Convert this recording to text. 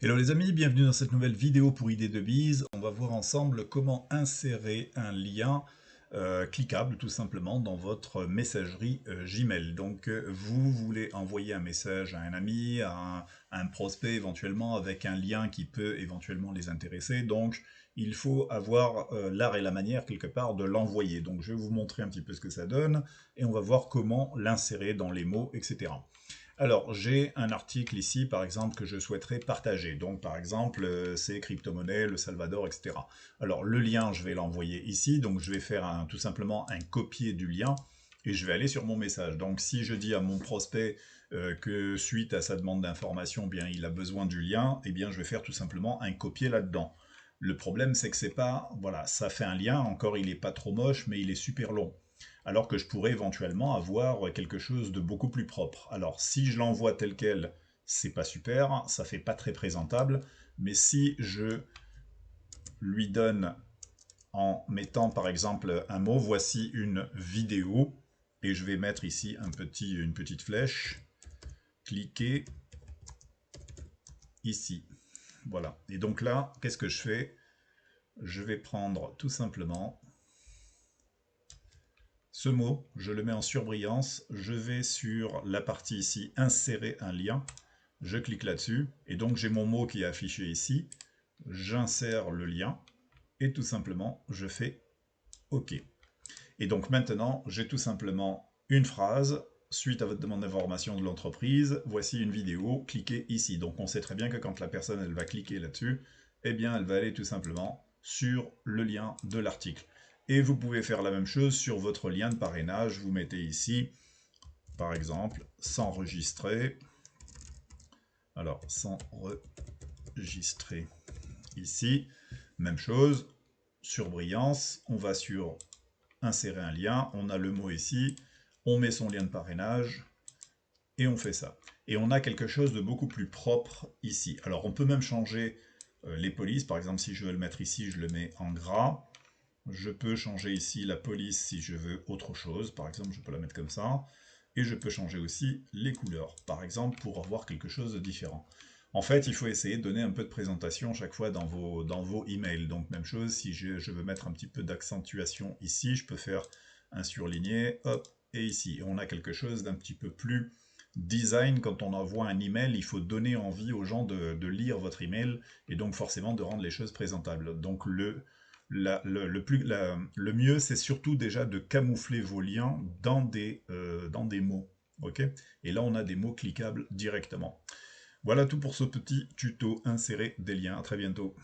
Hello les amis, bienvenue dans cette nouvelle vidéo pour Idées de Bise. On va voir ensemble comment insérer un lien cliquable tout simplement dans votre messagerie Gmail. Donc vous voulez envoyer un message à un ami, à un prospect éventuellement avec un lien qui peut éventuellement les intéresser. Donc il faut avoir l'art et la manière quelque part de l'envoyer. Donc je vais vous montrer un petit peu ce que ça donne et on va voir comment l'insérer dans les mots, etc. Alors, j'ai un article ici, par exemple, que je souhaiterais partager. Donc, par exemple, c'est crypto-monnaie, le Salvador, etc. Alors, le lien, je vais l'envoyer ici. Donc, je vais faire tout simplement un copier du lien et je vais aller sur mon message. Donc, si je dis à mon prospect que suite à sa demande d'information, bien, il a besoin du lien, eh bien, je vais faire tout simplement un copier là-dedans. Le problème, c'est que c'est pas, voilà, ça fait un lien. Encore, il est pas trop moche, mais il est super long, alors que je pourrais éventuellement avoir quelque chose de beaucoup plus propre. Alors si je l'envoie tel quel, c'est pas super, ça fait pas très présentable, mais si je lui donne en mettant par exemple un mot, voici une vidéo, et je vais mettre ici une petite flèche, cliquez ici. Voilà. Et donc là, qu'est-ce que je fais? Je vais prendre tout simplement ce mot, je le mets en surbrillance, je vais sur la partie ici, insérer un lien, je clique là-dessus, et donc j'ai mon mot qui est affiché ici, j'insère le lien, et tout simplement, je fais OK. Et donc maintenant, j'ai tout simplement une phrase, suite à votre demande d'information de l'entreprise, voici une vidéo, cliquez ici. Donc on sait très bien que quand la personne elle va cliquer là-dessus, eh bien elle va aller tout simplement sur le lien de l'article. Et vous pouvez faire la même chose sur votre lien de parrainage, vous mettez ici, par exemple, s'enregistrer. Alors, s'enregistrer ici, même chose, surbrillance, on va sur insérer un lien, on a le mot ici, on met son lien de parrainage, et on fait ça. Et on a quelque chose de beaucoup plus propre ici. Alors on peut même changer les polices, par exemple si je veux le mettre ici, je le mets en gras. Je peux changer ici la police si je veux autre chose, par exemple je peux la mettre comme ça. Et je peux changer aussi les couleurs, par exemple pour avoir quelque chose de différent. En fait, il faut essayer de donner un peu de présentation chaque fois dans vos emails. Donc même chose, si je veux mettre un petit peu d'accentuation ici, je peux faire un surligné, hop, et ici. Et on a quelque chose d'un petit peu plus design. Quand on envoie un email, il faut donner envie aux gens de lire votre email, et donc forcément de rendre les choses présentables. Donc le mieux, c'est surtout déjà de camoufler vos liens dans des mots. Ok. Et là, on a des mots cliquables directement. Voilà tout pour ce petit tuto insérer des liens. À très bientôt.